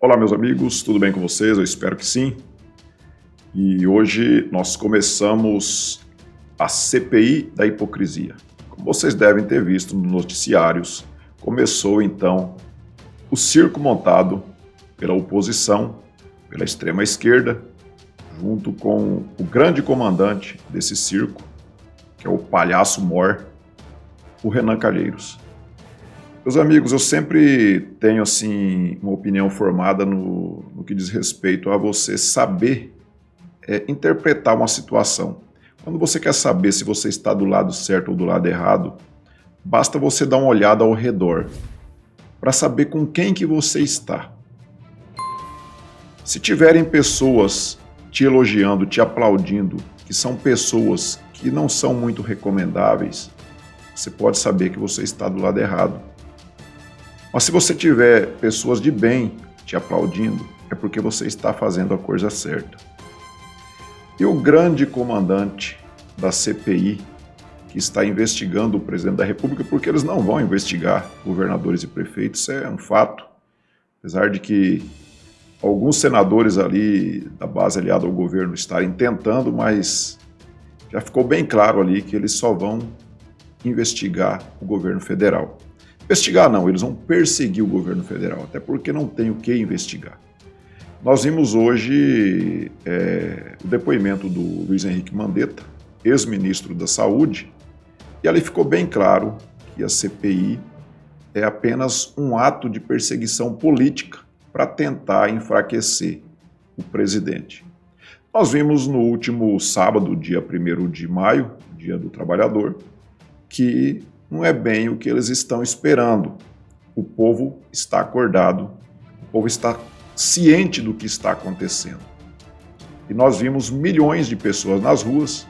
Olá, meus amigos, tudo bem com vocês? Eu espero que sim. E hoje nós começamos a CPI da hipocrisia. Como vocês devem ter visto nos noticiários, começou então o circo montado pela oposição, pela extrema esquerda, junto com o grande comandante desse circo, que é o palhaço mor, o Renan Calheiros. Meus amigos, eu sempre tenho assim uma opinião formada no que diz respeito a você saber interpretar uma situação. Quando você quer saber se você está do lado certo ou do lado errado, basta você dar uma olhada ao redor para saber com quem que você está. Se tiverem pessoas te elogiando, te aplaudindo, que são pessoas que não são muito recomendáveis, você pode saber que você está do lado errado. Mas se você tiver pessoas de bem te aplaudindo, é porque você está fazendo a coisa certa. E o grande comandante da CPI, que está investigando o presidente da República, porque eles não vão investigar governadores e prefeitos, isso é um fato. Apesar de que alguns senadores ali da base aliada ao governo estarem tentando, mas já ficou bem claro ali que eles só vão investigar o governo federal. Investigar não, eles vão perseguir o governo federal, até porque não tem o que investigar. Nós vimos hoje o depoimento do Luiz Henrique Mandetta, ex-ministro da Saúde, e ali ficou bem claro que a CPI é apenas um ato de perseguição política para tentar enfraquecer o presidente. Nós vimos no último sábado, dia 1º de maio, Dia do Trabalhador, que não é bem o que eles estão esperando. O povo está acordado, o povo está ciente do que está acontecendo. E nós vimos milhões de pessoas nas ruas,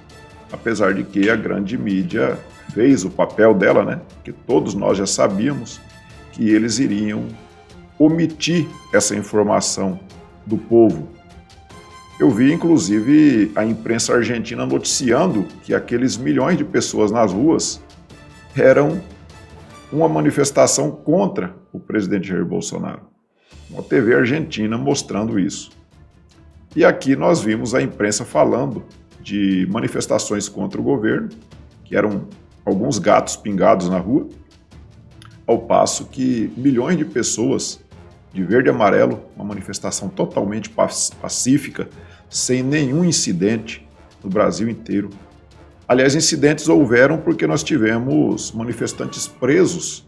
apesar de que a grande mídia fez o papel dela, né? Porque todos nós já sabíamos que eles iriam omitir essa informação do povo. Eu vi, inclusive, a imprensa argentina noticiando que aqueles milhões de pessoas nas ruas eram uma manifestação contra o presidente Jair Bolsonaro. Uma TV argentina mostrando isso. E aqui nós vimos a imprensa falando de manifestações contra o governo, que eram alguns gatos pingados na rua, ao passo que milhões de pessoas de verde e amarelo, uma manifestação totalmente pacífica, sem nenhum incidente no Brasil inteiro. Aliás, incidentes houveram porque nós tivemos manifestantes presos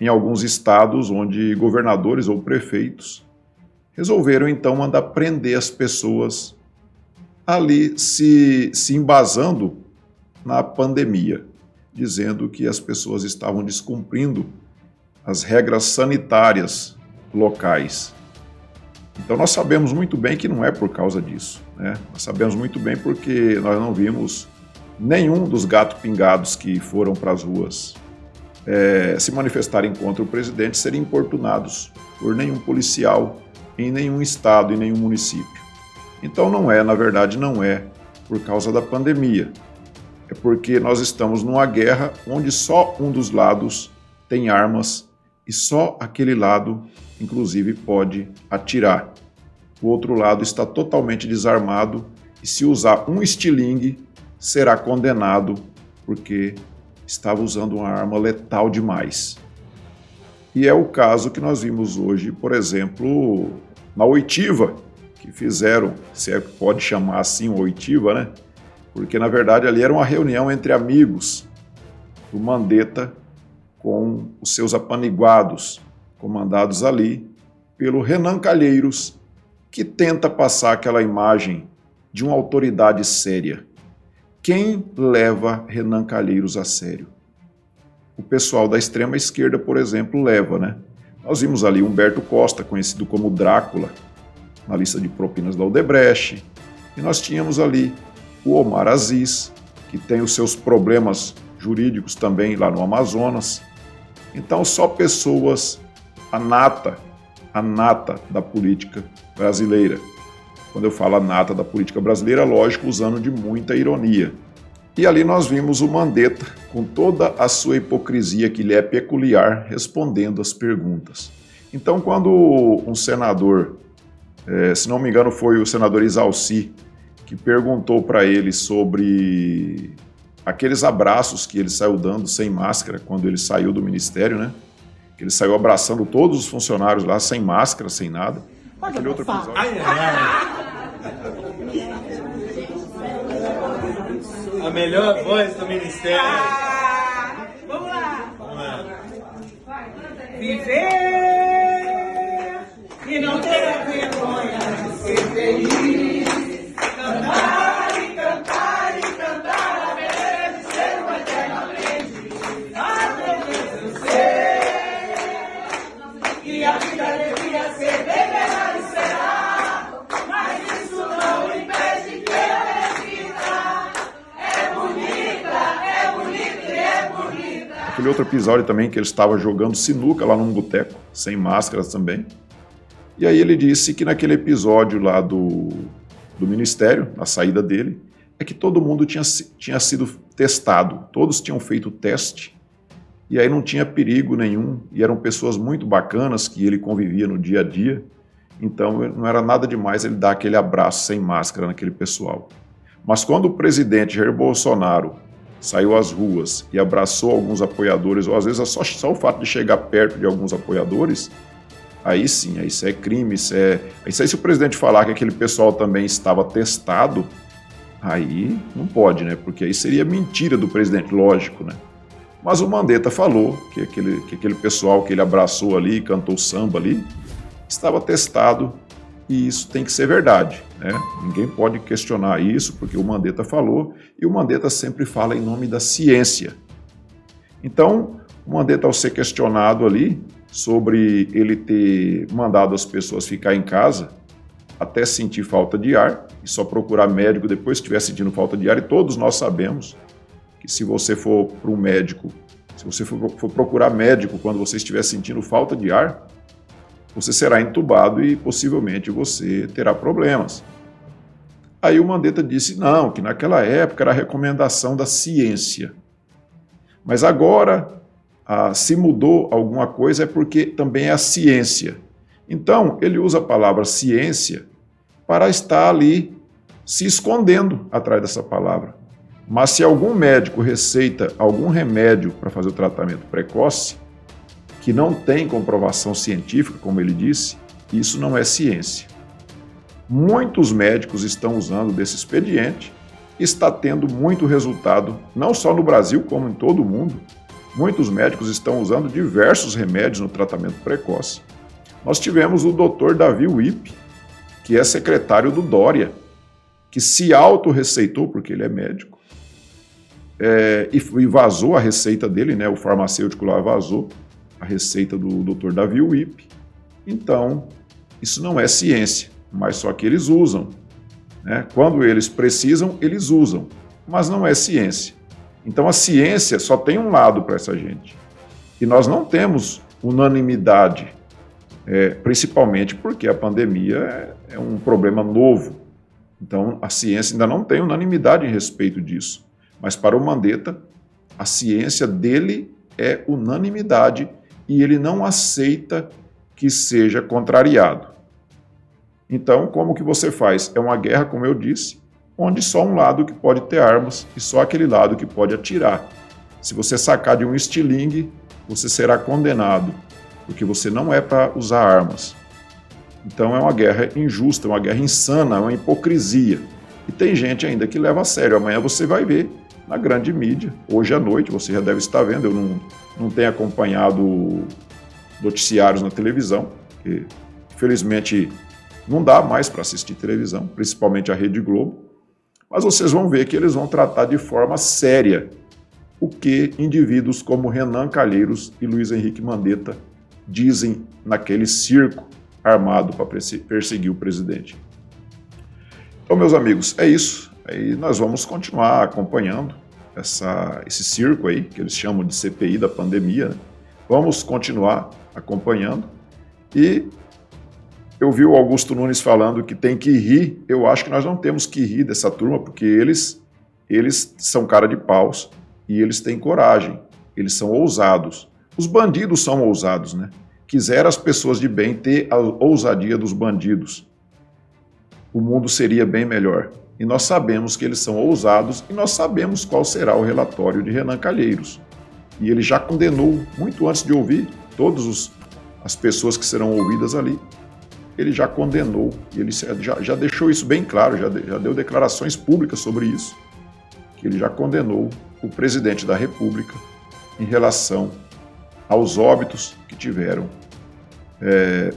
em alguns estados onde governadores ou prefeitos resolveram então mandar prender as pessoas ali se embasando na pandemia, dizendo que as pessoas estavam descumprindo as regras sanitárias locais. Então nós sabemos muito bem que não é por causa disso, né? Nós sabemos muito bem porque nós não vimos nenhum dos gatos pingados que foram para as ruas se manifestarem contra o presidente serem importunados por nenhum policial em nenhum estado, em nenhum município. Então na verdade não é por causa da pandemia, é porque nós estamos numa guerra onde só um dos lados tem armas e só aquele lado, inclusive, pode atirar. O outro lado está totalmente desarmado e se usar um estilingue, será condenado porque estava usando uma arma letal demais. E é o caso que nós vimos hoje, por exemplo, na oitiva, que fizeram, se é que pode chamar assim oitiva, né? Porque na verdade ali era uma reunião entre amigos do Mandetta com os seus apaniguados, comandados ali pelo Renan Calheiros, que tenta passar aquela imagem de uma autoridade séria. Quem leva Renan Calheiros a sério? O pessoal da extrema esquerda, por exemplo, leva, né? Nós vimos ali Humberto Costa, conhecido como Drácula, na lista de propinas da Odebrecht, e nós tínhamos ali o Omar Aziz, que tem os seus problemas jurídicos também lá no Amazonas. Então só pessoas, a nata da política brasileira. Quando eu falo a nata da política brasileira, lógico, usando de muita ironia. E ali nós vimos o Mandetta, com toda a sua hipocrisia que lhe é peculiar, respondendo as perguntas. Então, quando um senador, se não me engano foi o senador Isalci, que perguntou para ele sobre aqueles abraços que ele saiu dando sem máscara quando ele saiu do ministério, né? Que ele saiu abraçando todos os funcionários lá sem máscara, sem nada. Aquele outro episódio. A melhor voz do ministério. Vamos lá. Vamos lá. Viver e não ter vergonha de ser feliz. Cantar e cantar e cantar a beleza de ser uma eterna aprendiz. Ah, meu Deus, eu sei que a vida devia ser bem melhor e será, mas isso não impede que eu repita. É bonita, é bonita e é bonita. Aquele outro episódio também que ele estava jogando sinuca lá num boteco, sem máscaras também. E aí ele disse que naquele episódio lá do ministério, na saída dele, é que todo mundo tinha sido testado, todos tinham feito o teste, e aí não tinha perigo nenhum, e eram pessoas muito bacanas que ele convivia no dia a dia, então não era nada demais ele dar aquele abraço sem máscara naquele pessoal. Mas quando o presidente Jair Bolsonaro saiu às ruas e abraçou alguns apoiadores, ou às vezes só o fato de chegar perto de alguns apoiadores, aí sim, aí isso é crime, isso aí se o presidente falar que aquele pessoal também estava testado, aí não pode, né? Porque aí seria mentira do presidente, lógico, né? Mas o Mandetta falou que aquele pessoal que ele abraçou ali, cantou samba ali, estava testado e isso tem que ser verdade, né? Ninguém pode questionar isso porque o Mandetta falou e o Mandetta sempre fala em nome da ciência. Então, o Mandetta, ao ser questionado ali sobre ele ter mandado as pessoas ficar em casa até sentir falta de ar e só procurar médico depois que estiver sentindo falta de ar, e todos nós sabemos que se você for para um médico, se você for procurar médico quando você estiver sentindo falta de ar, você será entubado e possivelmente você terá problemas. Aí o Mandetta disse não, que naquela época era a recomendação da ciência. Mas agora, se mudou alguma coisa é porque também é a ciência. Então, ele usa a palavra ciência para estar ali se escondendo atrás dessa palavra. Mas se algum médico receita algum remédio para fazer o tratamento precoce, que não tem comprovação científica, como ele disse, isso não é ciência. Muitos médicos estão usando desse expediente e está tendo muito resultado, não só no Brasil, como em todo o mundo. Muitos médicos estão usando diversos remédios no tratamento precoce. Nós tivemos o Dr. Davi Wippe, que é secretário do Dória, que se autorreceitou, porque ele é médico, e vazou a receita dele, né? O farmacêutico lá vazou a receita do Dr. Davi Wippe. Então, isso não é ciência, mas só que eles usam, né? Quando eles precisam, eles usam, mas não é ciência. Então a ciência só tem um lado para essa gente. E nós não temos unanimidade, principalmente porque a pandemia é um problema novo. Então a ciência ainda não tem unanimidade em respeito disso. Mas para o Mandetta, a ciência dele é unanimidade e ele não aceita que seja contrariado. Então, como que você faz? É uma guerra, como eu disse, onde só um lado que pode ter armas e só aquele lado que pode atirar. Se você sacar de um estilingue, você será condenado, porque você não é para usar armas. Então é uma guerra injusta, uma guerra insana, uma hipocrisia. E tem gente ainda que leva a sério. Amanhã você vai ver na grande mídia, hoje à noite, você já deve estar vendo, eu não tenho acompanhado noticiários na televisão, porque infelizmente não dá mais para assistir televisão, principalmente a Rede Globo, mas vocês vão ver que eles vão tratar de forma séria o que indivíduos como Renan Calheiros e Luiz Henrique Mandetta dizem naquele circo armado para perseguir o presidente. Então, meus amigos, é isso. Aí nós vamos continuar acompanhando esse circo aí, que eles chamam de CPI da pandemia, né? Vamos continuar acompanhando. E eu vi o Augusto Nunes falando que tem que rir. Eu acho que nós não temos que rir dessa turma, porque eles são cara de paus e eles têm coragem, eles são ousados. Os bandidos são ousados, né? quiser as pessoas de bem ter a ousadia dos bandidos, o mundo seria bem melhor. E nós sabemos que eles são ousados e nós sabemos qual será o relatório de Renan Calheiros. E ele já condenou, muito antes de ouvir todas as pessoas que serão ouvidas ali, ele já condenou, e ele já deixou isso bem claro, já deu declarações públicas sobre isso, que ele já condenou o presidente da República em relação aos óbitos que tiveram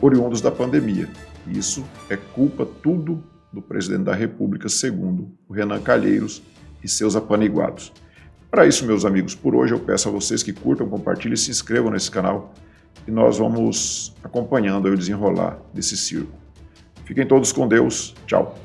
oriundos da pandemia. Isso é culpa tudo do presidente da República, segundo o Renan Calheiros e seus apaniguados. Para isso, meus amigos, por hoje eu peço a vocês que curtam, compartilhem e se inscrevam nesse canal e nós vamos acompanhando o desenrolar desse circo. Fiquem todos com Deus. Tchau.